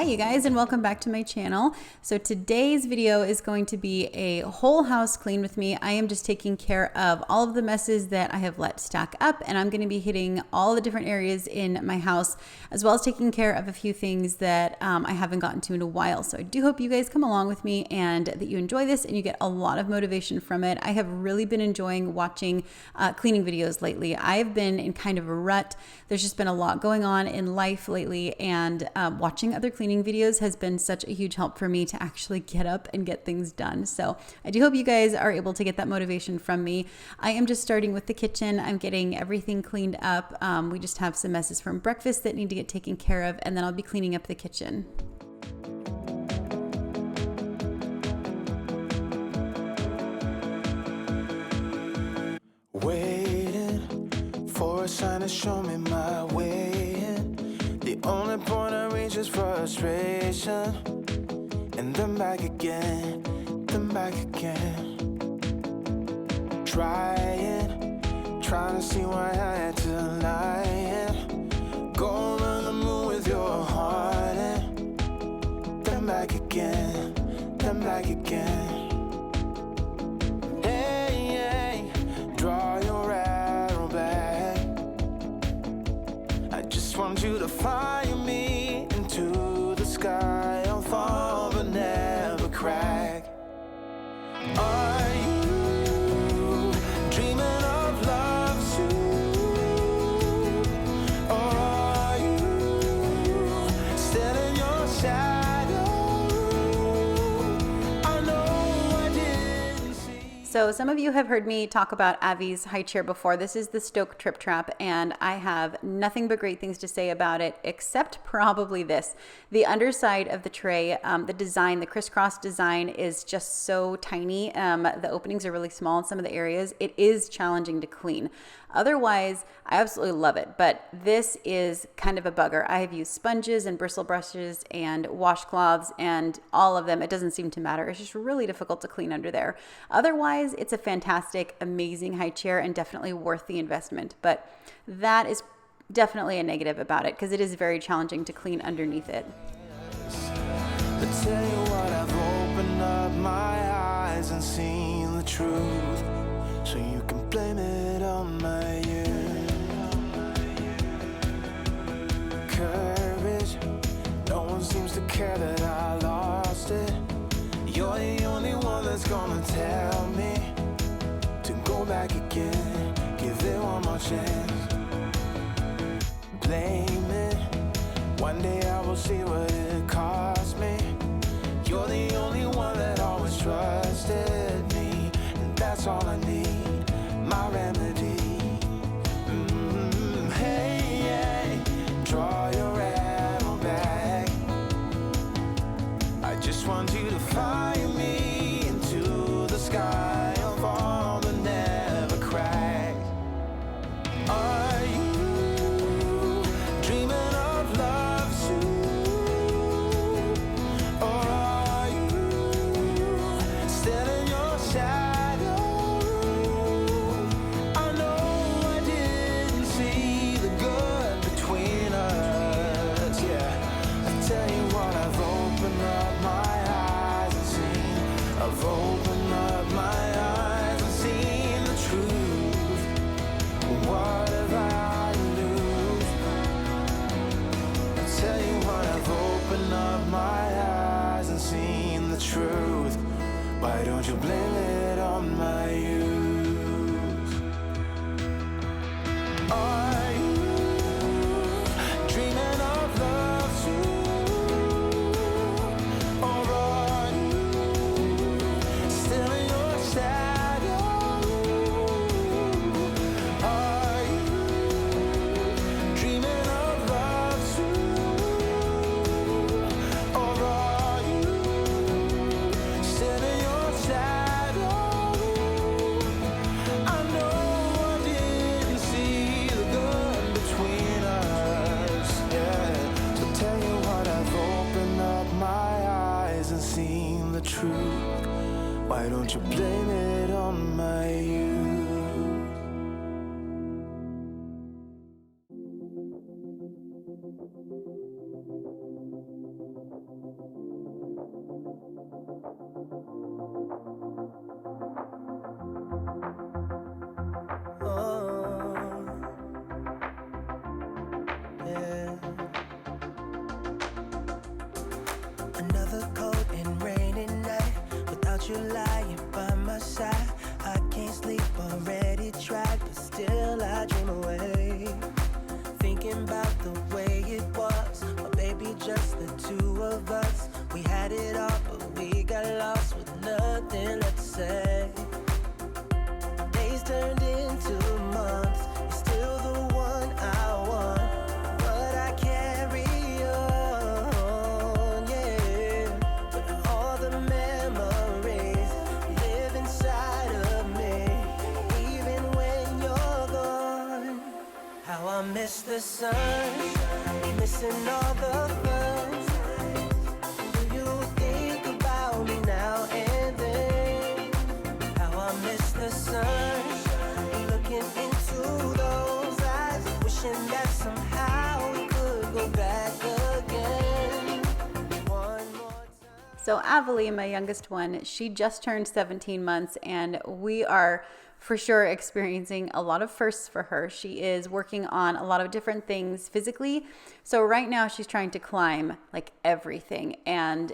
Hi you guys, and welcome back to my channel. So today's video is going to be a whole house clean with me. I am just taking care of all of the messes that I have let stack up, and I'm going to be hitting all the different areas in my house, as well as taking care of a few things that I haven't gotten to in a while. So I do hope you guys come along with me and that you enjoy this and you get a lot of motivation from it. I have really been enjoying watching cleaning videos lately. I've been in kind of a rut. There's just been a lot going on in life lately, and watching other cleaning videos has been such a huge help for me to actually get up and get things done. So I do hope you guys are able to get that motivation from me. I am just starting with the kitchen. I'm getting everything cleaned up. We just have some messes from breakfast that need to get taken care of, and then I'll be cleaning up the kitchen. Waiting for a sign to show me my way. The only point I reach is frustration. And then back again, then back again. Trying to see why I had to lie. Go around the moon with your heart. And then back again, then back again. Hey, draw your arrow back. I just want you to fire me into the sky. I'll fall but never crack. Are you dreaming of love too? Or are you still in your shadow? I know I didn't see. So some of you have heard me talk about Avi's high chair before. This is the Stoke Trip Trap, and I have nothing but great things to say about it, except probably this. The underside of the tray, the design, the crisscross design is just so tiny. The openings are really small in some of the areas. It is challenging to clean. Otherwise, I absolutely love it, but this is kind of a bugger. I have used sponges and bristle brushes and washcloths and all of them. It doesn't seem to matter. It's just really difficult to clean under there. Otherwise, it's a fantastic, amazing high chair and definitely worth the investment. But that is definitely a negative about it because it is very challenging to clean underneath it. I tell you what, I've opened up my eyes and seen the truth. So you can blame it on my youth. Courage, no one seems to care that I lost it. You're the only one that's gonna tell me to go back again, give it one more chance. Blame it, one day I will see what it cost me. You're the only one that always trusted me, and that's all I need, my remedy. Hey, draw your arrow back. I just want you to fire me into the sky. I'll fall but never crack. Are you dreaming of love too? Or are you still in your shadow? I know I didn't see the good between us. Yeah, I tell you what, I've opened up my eyes and seen. I've opened up my eyes and seen the truth. What have I to lose? I tell you what, I've opened up my eyes and seen the truth. Why don't you blame it on my youth? Are you dreaming of love too? Or are you still in your shadow? Are you dreaming of love too? Or are you still in your shadow? I know I didn't see the want you lying by my side. I can't sleep, already tried, but still I dream away. Thinking about the way it was, oh baby, just the two of us. We had it all, but we got lost with nothing left to say. Days turned into months, you're still the one I want, but I carry on, yeah. But all the memories live inside of me, even when you're gone. How I miss the sun, missing all the fun. Do you think about me now and then? How I miss the sun, looking into those eyes, wishing that somehow we could go back again. One more time. So Avalie, my youngest one, she just turned 17 months, and we are for sure experiencing a lot of firsts for her. She is working on a lot of different things physically. So right now she's trying to climb like everything. And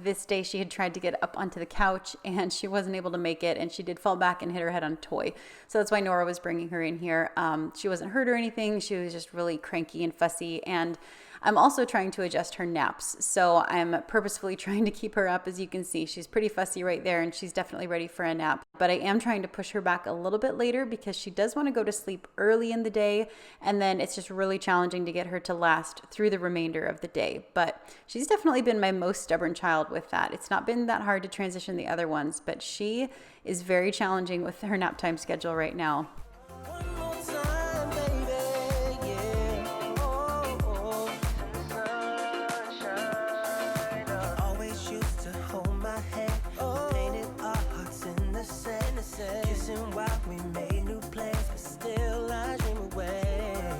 this day she had tried to get up onto the couch and she wasn't able to make it. And she did fall back and hit her head on a toy. So that's why Nora was bringing her in here. She wasn't hurt or anything. She was just really cranky and fussy. And I'm also trying to adjust her naps. So I'm purposefully trying to keep her up. As you can see, she's pretty fussy right there and she's definitely ready for a nap. But I am trying to push her back a little bit later because she does want to go to sleep early in the day. And then it's just really challenging to get her to last through the remainder of the day. But she's definitely been my most stubborn child with that. It's not been that hard to transition the other ones, but she is very challenging with her nap time schedule right now. One more time, baby, yeah. Oh, oh, sunshine. Always used to hold my hand, painted our hearts in the sand. Kissing while we made new plans, but still I dream away.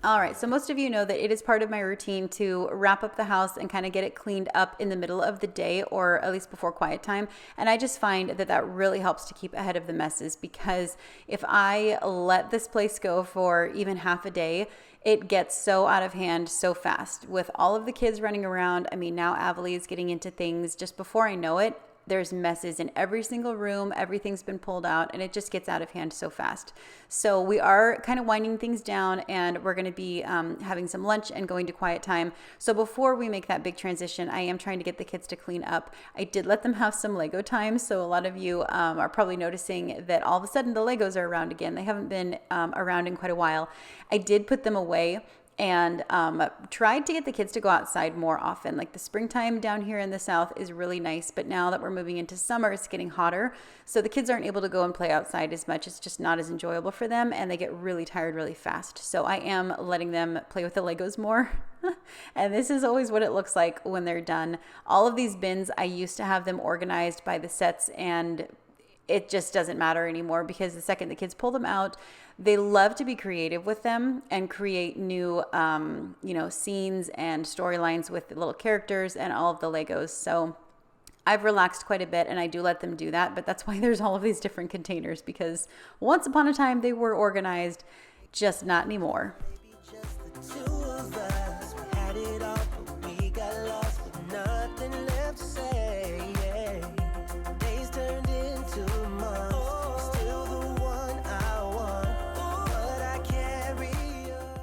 All right, so most of you know that it is part of my routine to wrap up the house and kind of get it cleaned up in the middle of the day, or at least before quiet time. And I just find that that really helps to keep ahead of the messes, because if I let this place go for even half a day, it gets so out of hand so fast. With all of the kids running around, I mean, now Avalie is getting into things just before I know it. There's messes in every single room. Everything's been pulled out and it just gets out of hand so fast. So we are kind of winding things down, and we're going to be having some lunch and going to quiet time. So before we make that big transition, I am trying to get the kids to clean up. I did let them have some Lego time. So a lot of you are probably noticing that all of a sudden the Legos are around again. They haven't been around in quite a while. I did put them away and tried to get the kids to go outside more often. Like the springtime down here in the south is really nice, but now that we're moving into summer, it's getting hotter. So the kids aren't able to go and play outside as much. It's just not as enjoyable for them, and they get really tired really fast. So I am letting them play with the Legos more. And this is always what it looks like when they're done. All of these bins, I used to have them organized by the sets, and it just doesn't matter anymore, because the second the kids pull them out, they love to be creative with them and create new, scenes and storylines with the little characters and all of the Legos. So I've relaxed quite a bit, and I do let them do that. But that's why there's all of these different containers, because once upon a time they were organized, just not anymore. Just the two of us, we had it all, but we got lost with nothing left to say. Yeah. Days turned into months, still the one I want, but I carry on.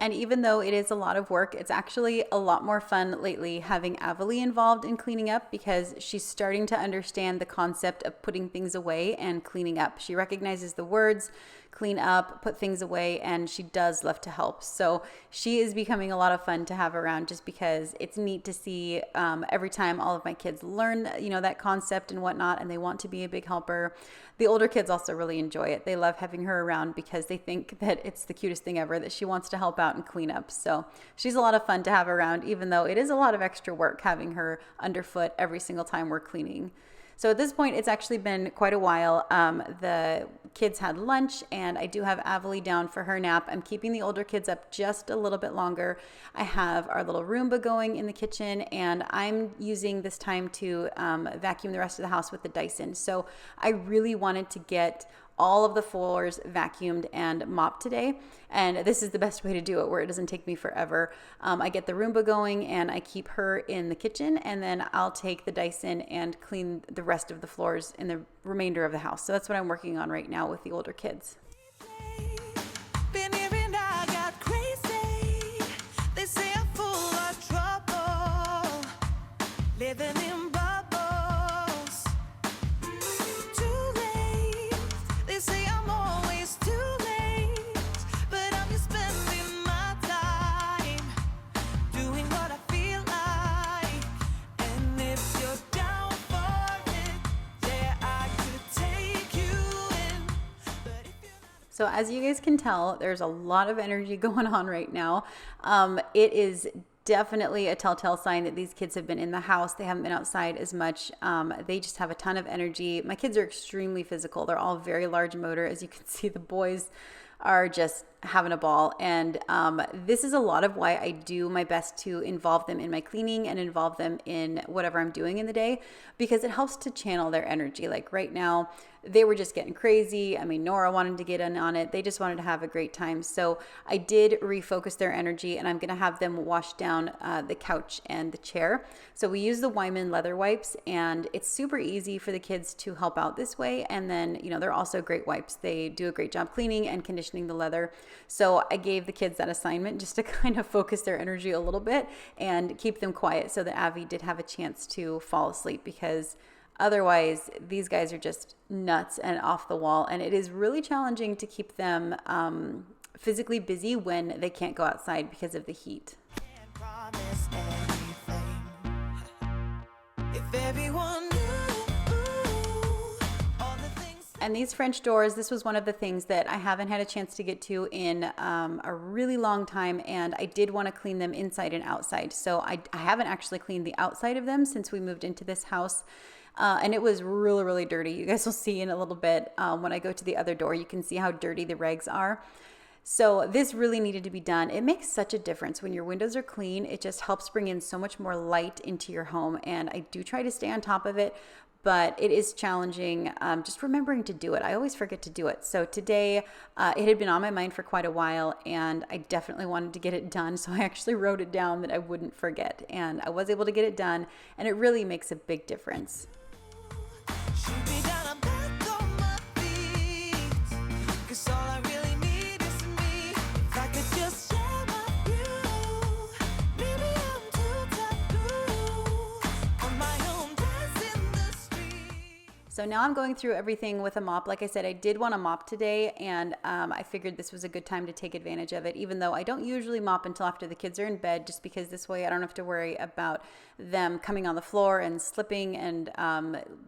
And even though it is a lot of work, it's actually a lot more fun lately having Avalie involved in cleaning up, because she's starting to understand the concept of putting things away and cleaning up. She recognizes the words, clean up, put things away, and she does love to help. So she is becoming a lot of fun to have around, just because it's neat to see every time all of my kids learn, that concept and whatnot, and they want to be a big helper. The older kids also really enjoy it. They love having her around because they think that it's the cutest thing ever, that she wants to help out and clean up. So she's a lot of fun to have around, even though it is a lot of extra work having her underfoot every single time we're cleaning. So at this point, it's actually been quite a while. The kids had lunch, and I do have Avalie down for her nap. I'm keeping the older kids up just a little bit longer. I have our little Roomba going in the kitchen, and I'm using this time to vacuum the rest of the house with the Dyson. So I really wanted to get all of the floors vacuumed and mopped today. And this is the best way to do it, where it doesn't take me forever. I get the Roomba going and I keep her in the kitchen, and then I'll take the Dyson and clean the rest of the floors in the remainder of the house. So that's what I'm working on right now with the older kids. Living in bubbles, too late. They say I'm always too late, but I'm just spending my time doing what I feel like. And if you're down for it, yeah, I could take you in. But if you're not... So as you guys can tell, there's a lot of energy going on right now. It is definitely a telltale sign that these kids have been in the house. They haven't been outside as much. They just have a ton of energy. My kids are extremely physical. They're all very large motor. As you can see, the boys are just having a ball. And this is a lot of why I do my best to involve them in my cleaning and involve them in whatever I'm doing in the day, because it helps to channel their energy. Like right now, they were just getting crazy. I mean, Nora wanted to get in on it. They just wanted to have a great time. So I did refocus their energy, and I'm going to have them wash down the couch and the chair. So we use the Wyman leather wipes, and it's super easy for the kids to help out this way. And then, you know, they're also great wipes. They do a great job cleaning and conditioning the leather. So I gave the kids that assignment just to kind of focus their energy a little bit and keep them quiet so that Avi did have a chance to fall asleep, because otherwise, these guys are just nuts and off the wall, and it is really challenging to keep them physically busy when they can't go outside because of the heat. Can't promise anything. If everyone knew all the things. And these French doors, this was one of the things that I haven't had a chance to get to in a really long time, and I did want to clean them inside and outside. So I haven't actually cleaned the outside of them since we moved into this house. And it was really, really dirty. You guys will see in a little bit when I go to the other door, you can see how dirty the rags are. So this really needed to be done. It makes such a difference when your windows are clean. It just helps bring in so much more light into your home. And I do try to stay on top of it, but it is challenging just remembering to do it. I always forget to do it. So today it had been on my mind for quite a while, and I definitely wanted to get it done. So I actually wrote it down that I wouldn't forget, and I was able to get it done, and it really makes a big difference. Shoot me down, I'm back on my feet. 'Cause all I really need is me. If I could just share my view. Maybe I'm too taboo. On my own, dance in the street. So now I'm going through everything with a mop. Like I said, I did want to mop today, and I figured this was a good time to take advantage of it, even though I don't usually mop until after the kids are in bed, just because this way I don't have to worry about them coming on the floor and slipping and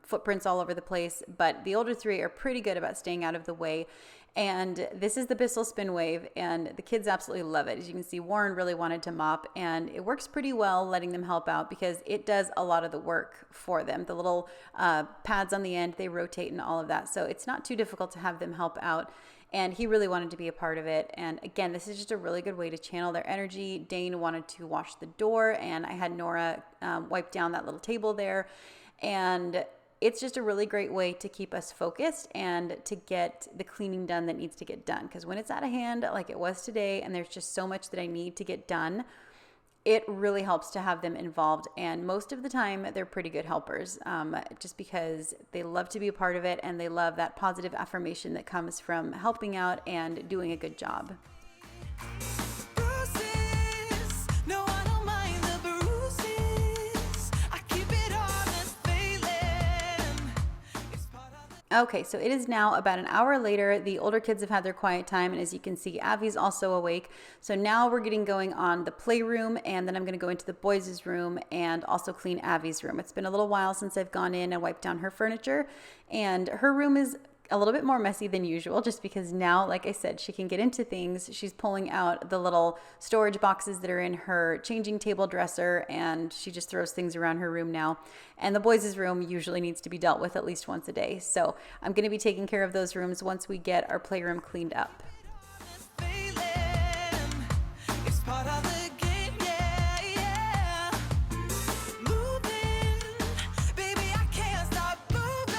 footprints all over the place. But the older three are pretty good about staying out of the way. And this is the Bissell Spin Wave, and the kids absolutely love it. As you can see, Warren really wanted to mop, and it works pretty well letting them help out because it does a lot of the work for them. The little pads on the end, they rotate and all of that. So it's not too difficult to have them help out. And he really wanted to be a part of it. And again, this is just a really good way to channel their energy. Dane wanted to wash the door, and I had Nora wipe down that little table there. And it's just a really great way to keep us focused and to get the cleaning done that needs to get done. Because when it's out of hand, like it was today, and there's just so much that I need to get done, it really helps to have them involved. And most of the time, they're pretty good helpers, just because they love to be a part of it, and they love that positive affirmation that comes from helping out and doing a good job. Bruises. No, I don't mind the bruises. I keep it honest, feeling. It's part of the... Okay, so it is now about an hour later. The older kids have had their quiet time, and as you can see, Avi's also awake. So now we're getting going on the playroom, and then I'm going to go into the boys' room and also clean Avi's room. It's been a little while since I've gone in and wiped down her furniture, and her room is a little bit more messy than usual, just because now, like I said, she can get into things. She's pulling out the little storage boxes that are in her changing table dresser, and she just throws things around her room now. And the boys' room usually needs to be dealt with at least once a day. So I'm going to be taking care of those rooms once we get our playroom cleaned up. It's part of the game, yeah. Moving, baby, I can't stop moving.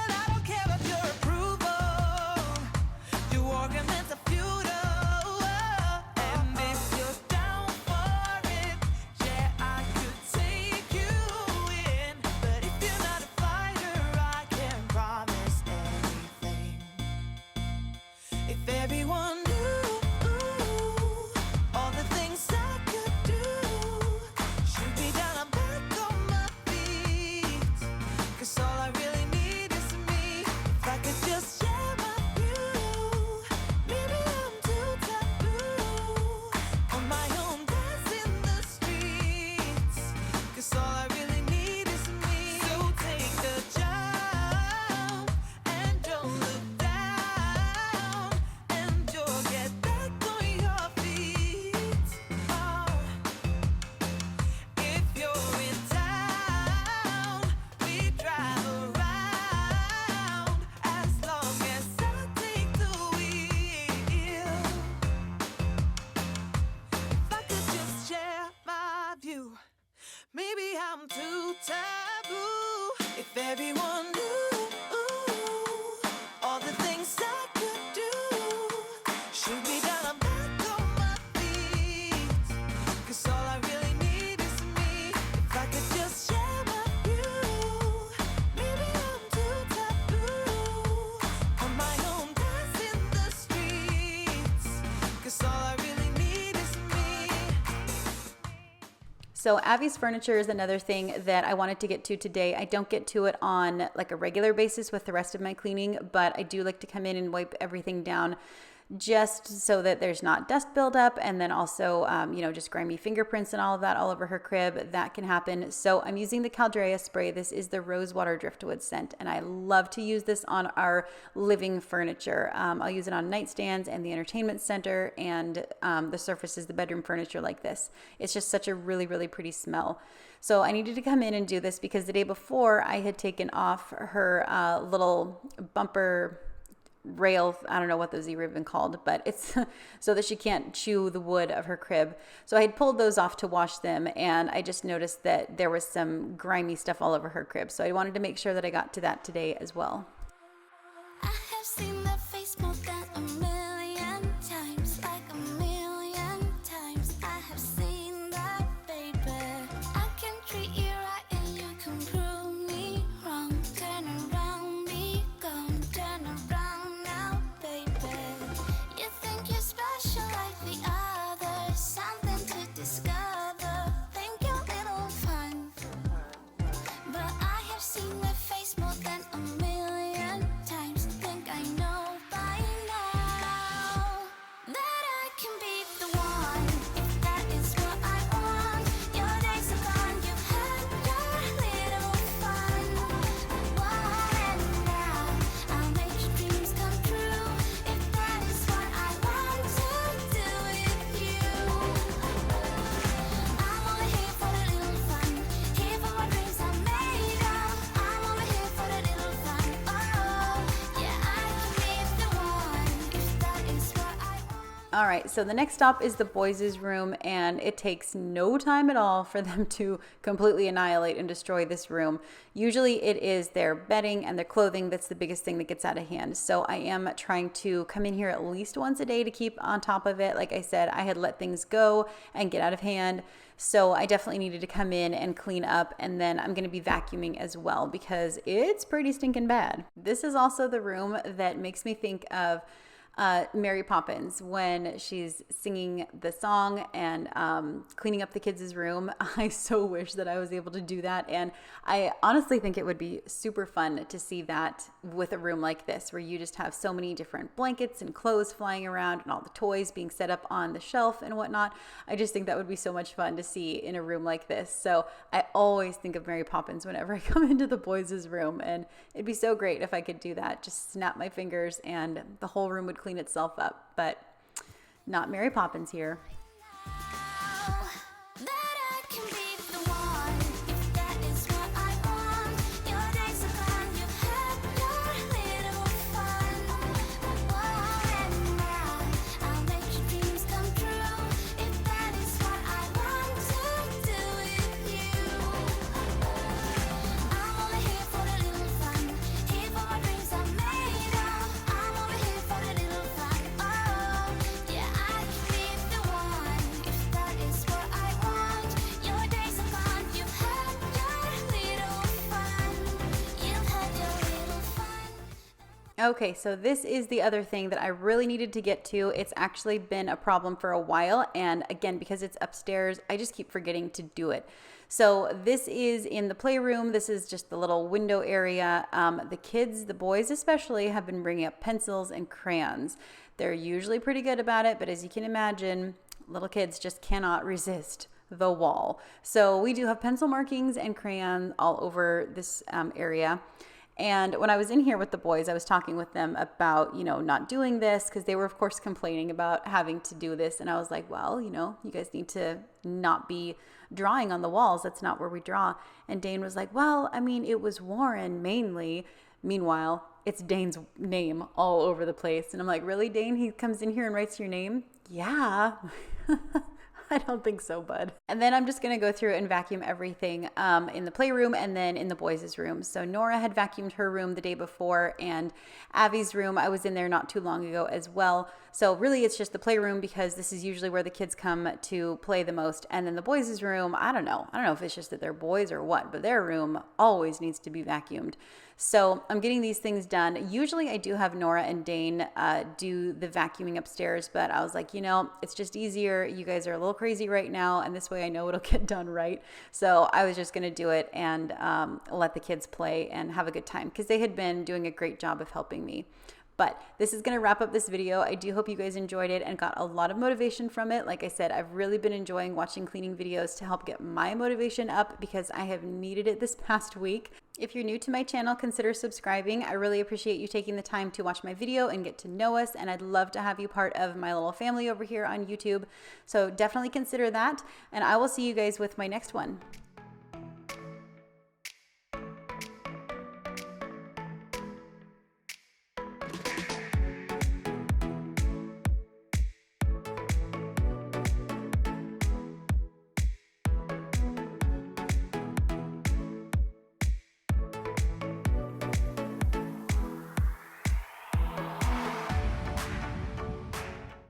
And I don't care if you're approving. If everyone knew all the things I could do, shoot me down, I'm back on my feet. 'Cause all I really need is me. If I could just share my view, maybe I'm too taboo. On my own, dance in the streets. 'Cause all I really need is me. So take the jump and don't look down, and you'll get back on your feet. Oh. If you're in town, we drive around as long as I take the wheel. If I could just share my view, maybe I'm too taboo. If everyone knew all the things I could do, shoot me down, I'm back on my feet. 'Cause all I really need is me. If I could just share my view, maybe I'm too taboo. On my own, dance in the streets. 'Cause all I really need is me. So Abby's furniture is another thing that I wanted to get to today. I don't get to it on like a regular basis with the rest of my cleaning, but I do like to come in and wipe everything down just so that there's not dust buildup, and then also, just grimy fingerprints and all of that all over her crib. That can happen. So I'm using the Caldrea spray. This is the Rosewater Driftwood scent, and I love to use this on our living furniture. I'll use it on nightstands and the entertainment center, and the surfaces, the bedroom furniture like this. It's just such a really, really pretty smell. So I needed to come in and do this because the day before I had taken off her little bumper rail. I don't know what those are even called, but it's so that she can't chew the wood of her crib. So I had pulled those off to wash them, and I just noticed that there was some grimy stuff all over her crib. So I wanted to make sure that I got to that today as well. I have seen that face more than a million times, like a million times. I have seen that, baby. I can treat you right and you can prove me wrong. Turn around, be gone, turn around now, baby. You think you're special like the others, something to discover. Think you're little fun, but I have seen that face more than a million times. Think I know by now that I can be the one, if that is what I want. Your days are gone, you've had your little fun. And now I'll make your dreams come true, if that is what I want to do with you. I'm only here for the little fun, here for my dreams are made of. I'm only here for the little fun. Oh, yeah, I can be the one, if that is what I want. All right, so the next stop is the boys' room, and it takes no time at all for them to completely annihilate and destroy this room. Usually it is their bedding and their clothing that's the biggest thing that gets out of hand. So I am trying to come in here at least once a day to keep on top of it. Like I said, I had let things go and get out of hand. So I definitely needed to come in and clean up, and then I'm going to be vacuuming as well because it's pretty stinking bad. This is also the room that makes me think of Mary Poppins when she's singing the song and cleaning up the kids' room. I so wish that I was able to do that, and I honestly think it would be super fun to see that with a room like this where you just have so many different blankets and clothes flying around and all the toys being set up on the shelf and whatnot. I just think that would be so much fun to see in a room like this. So I always think of Mary Poppins whenever I come into the boys' room, and it'd be so great if I could do that. Just snap my fingers and the whole room would clean itself up, but not Mary Poppins here. That I can be the one, if that is what I want. Your days are gone, you've had your little fun. And now I'll make your dreams come true, if that is what I want to do with you. I'm only here for the little fun, here for my dreams are made of. I'm only here for the little fun. Oh, yeah, I can be the one. Okay, so this is the other thing that I really needed to get to. It's actually been a problem for a while, and again, because it's upstairs, I just keep forgetting to do it. So this is in the playroom. This is just the little window area. The kids, the boys especially, have been bringing up pencils and crayons. They're usually pretty good about it, but as you can imagine, little kids just cannot resist the wall. So we do have pencil markings and crayons all over this area. And when I was in here with the boys, I was talking with them about, not doing this because they were, of course, complaining about having to do this. And I was like, well, you guys need to not be drawing on the walls. That's not where we draw. And Dane was like, well, I mean, it was Warren mainly. Meanwhile, it's Dane's name all over the place. And I'm like, really, Dane? He comes in here and writes your name? Yeah. I don't think so, bud. And then I'm just going to go through and vacuum everything in the playroom and then in the boys' room. So Nora had vacuumed her room the day before, and Avi's room, I was in there not too long ago as well. So really it's just the playroom because this is usually where the kids come to play the most. And then the boys' room, I don't know if it's just that they're boys or what, but their room always needs to be vacuumed. So I'm getting these things done. Usually I do have Nora and Dane do the vacuuming upstairs, but I was like, it's just easier. You guys are a little crazy right now, and this way I know it'll get done right. So I was just going to do it and let the kids play and have a good time because they had been doing a great job of helping me. But this is going to wrap up this video. I do hope you guys enjoyed it and got a lot of motivation from it. Like I said, I've really been enjoying watching cleaning videos to help get my motivation up because I have needed it this past week. If you're new to my channel, consider subscribing. I really appreciate you taking the time to watch my video and get to know us, and I'd love to have you part of my little family over here on YouTube. So definitely consider that, and I will see you guys with my next one.